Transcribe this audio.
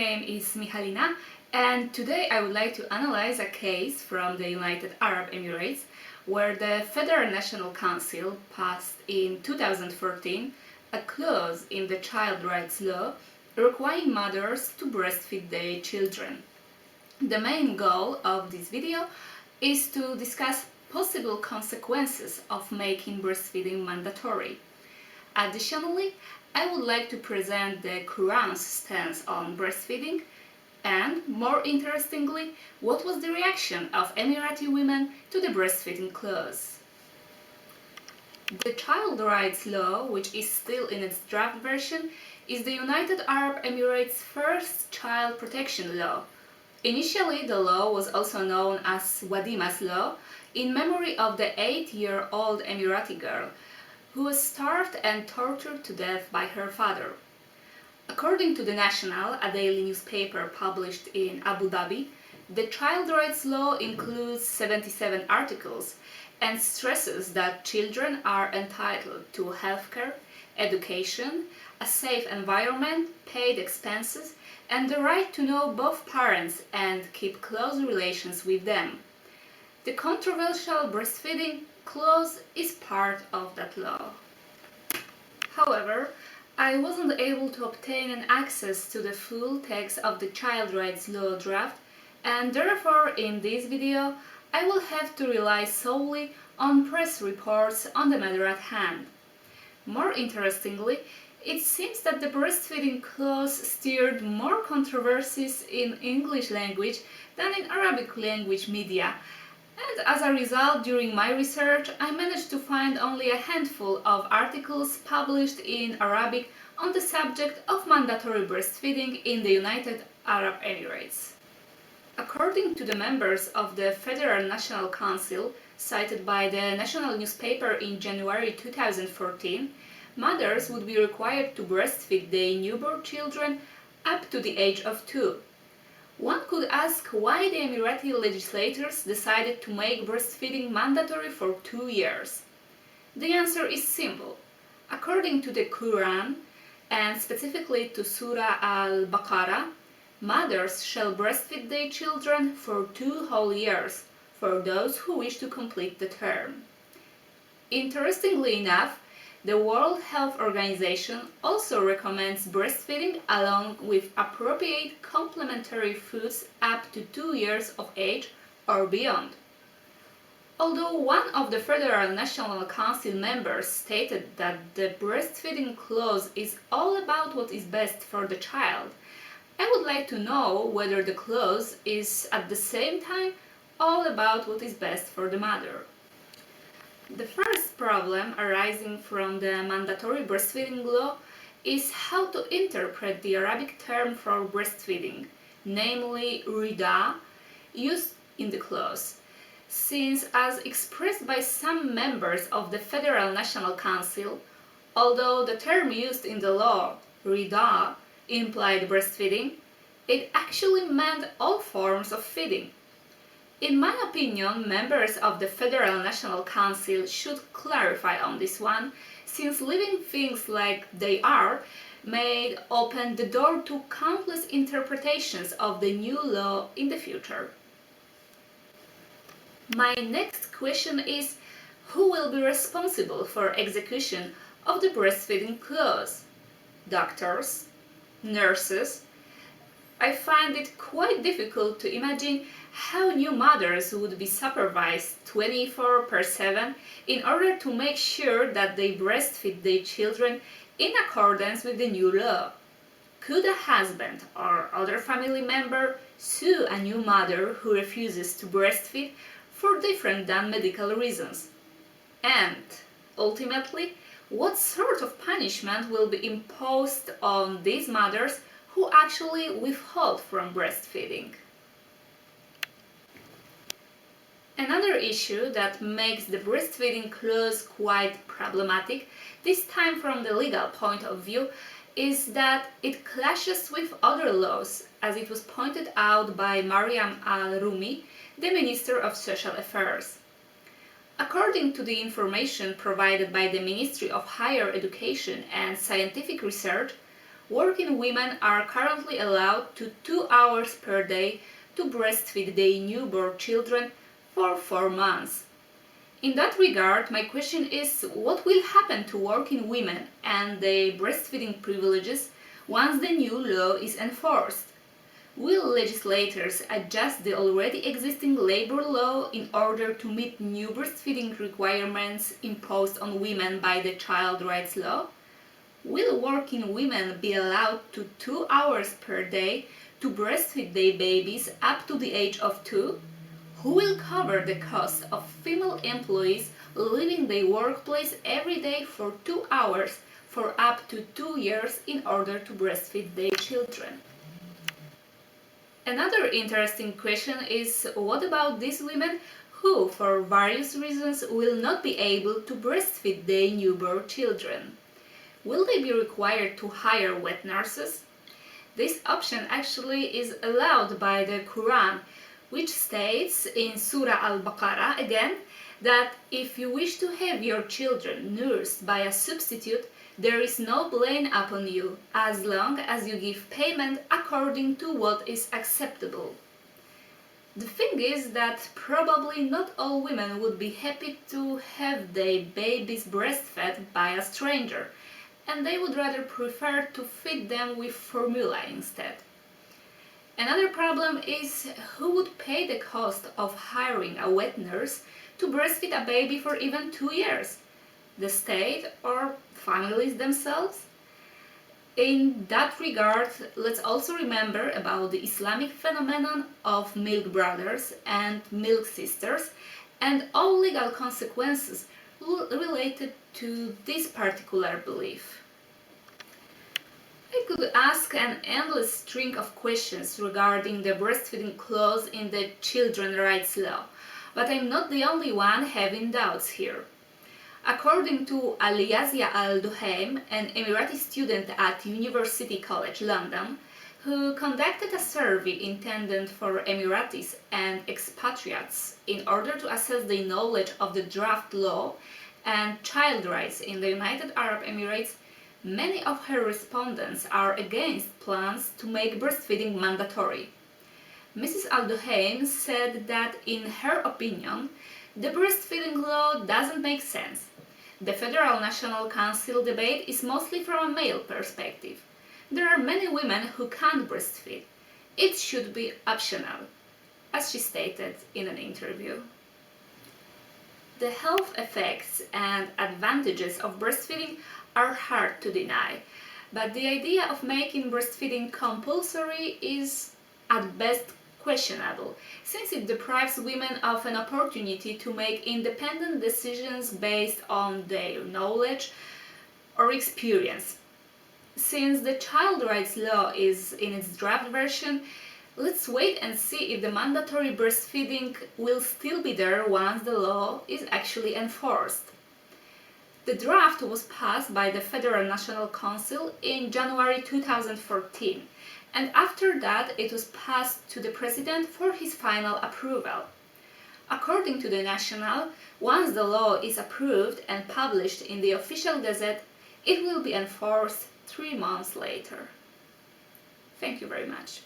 name is Michalina, and today I would like to analyze a case from the United Arab Emirates where the Federal National Council passed in 2014 a clause in the child rights law requiring mothers to breastfeed their children. The main goal of this video is to discuss possible consequences of making breastfeeding mandatory. Additionally, I would like to present the Qur'an's stance on breastfeeding and, more interestingly, what was the reaction of Emirati women to the breastfeeding clause. The child rights law, which is still in its draft version, is the United Arab Emirates' first child protection law. Initially, the law was also known as Wadima's law, in memory of the 8-year-old Emirati girl who was starved and tortured to death by her father. According to The National, a daily newspaper published in Abu Dhabi, the child rights law includes 77 articles and stresses that children are entitled to healthcare, education, a safe environment, paid expenses, and the right to know both parents and keep close relations with them. The controversial breastfeeding clause is part of that law. However, I wasn't able to obtain an access to the full text of the child rights law draft, and therefore in this video I will have to rely solely on press reports on the matter at hand. More interestingly, it seems that the breastfeeding clause stirred more controversies in English language than in Arabic language media, and as a result, during my research, I managed to find only a handful of articles published in Arabic on the subject of mandatory breastfeeding in the United Arab Emirates. According to the members of the Federal National Council, cited by the national newspaper in January 2014, mothers would be required to breastfeed their newborn children up to the age of 2. One could ask why the Emirati legislators decided to make breastfeeding mandatory for 2 years. The answer is simple. According to the Qur'an, and specifically to Surah Al-Baqarah, mothers shall breastfeed their children for 2 whole years, for those who wish to complete the term. Interestingly enough, the World Health Organization also recommends breastfeeding along with appropriate complementary foods up to 2 years of age or beyond. Although one of the Federal National Council members stated that the breastfeeding clause is all about what is best for the child, I would like to know whether the clause is at the same time all about what is best for the mother. The first problem arising from the mandatory breastfeeding law is how to interpret the Arabic term for breastfeeding, namely rida, used in the clause, since as expressed by some members of the Federal National Council, although the term used in the law, rida, implied breastfeeding, it actually meant all forms of feeding. In my opinion, members of the Federal National Council should clarify on this one, since leaving things like they are may open the door to countless interpretations of the new law in the future. My next question is, who will be responsible for execution of the breastfeeding clause? Doctors? Nurses? I find it quite difficult to imagine how new mothers would be supervised 24/7 in order to make sure that they breastfeed their children in accordance with the new law. Could a husband or other family member sue a new mother who refuses to breastfeed for different than medical reasons? And, ultimately, what sort of punishment will be imposed on these mothers who actually withhold from breastfeeding? Another issue that makes the breastfeeding clause quite problematic, this time from the legal point of view, is that it clashes with other laws, as it was pointed out by Mariam Al-Rumi, the Minister of Social Affairs. According to the information provided by the Ministry of Higher Education and Scientific Research, working women are currently allowed to 2 hours per day to breastfeed their newborn children for 4 months. In that regard, my question is, what will happen to working women and their breastfeeding privileges once the new law is enforced? Will legislators adjust the already existing labor law in order to meet new breastfeeding requirements imposed on women by the Child Rights Law? Will working women be allowed to 2 hours per day to breastfeed their babies up to the age of 2? Who will cover the cost of female employees leaving their workplace every day for 2 hours for up to 2 years in order to breastfeed their children? Another interesting question is, what about these women who, for various reasons, will not be able to breastfeed their newborn children? Will they be required to hire wet nurses? This option actually is allowed by the Qur'an, which states in Surah Al-Baqarah again that if you wish to have your children nursed by a substitute, there is no blame upon you, as long as you give payment according to what is acceptable. The thing is that probably not all women would be happy to have their babies breastfed by a stranger, and they would rather prefer to feed them with formula instead. Another problem is who would pay the cost of hiring a wet nurse to breastfeed a baby for even 2 years? The state or families themselves? In that regard, let's also remember about the Islamic phenomenon of milk brothers and milk sisters and all legal consequences related to this particular belief. I could ask an endless string of questions regarding the breastfeeding clause in the Children's Rights Law, but I'm not the only one having doubts here. According to Aliyazia Al-Duhaim, an Emirati student at University College London, who conducted a survey intended for Emiratis and expatriates in order to assess the knowledge of the draft law and child rights in the United Arab Emirates, many of her respondents are against plans to make breastfeeding mandatory. Mrs. Al-Duhaim said that, in her opinion, the breastfeeding law doesn't make sense. The Federal National Council debate is mostly from a male perspective. There are many women who can't breastfeed. It should be optional, as she stated in an interview. The health effects and advantages of breastfeeding are hard to deny, but the idea of making breastfeeding compulsory is at best questionable, since it deprives women of an opportunity to make independent decisions based on their knowledge or experience. Since the Child Rights Law is in its draft version, let's wait and see if the mandatory breastfeeding will still be there once the law is actually enforced. The draft was passed by the Federal National Council in January 2014, and after that it was passed to the President for his final approval. According to the National, once the law is approved and published in the official gazette, it will be enforced 3 months later. Thank you very much.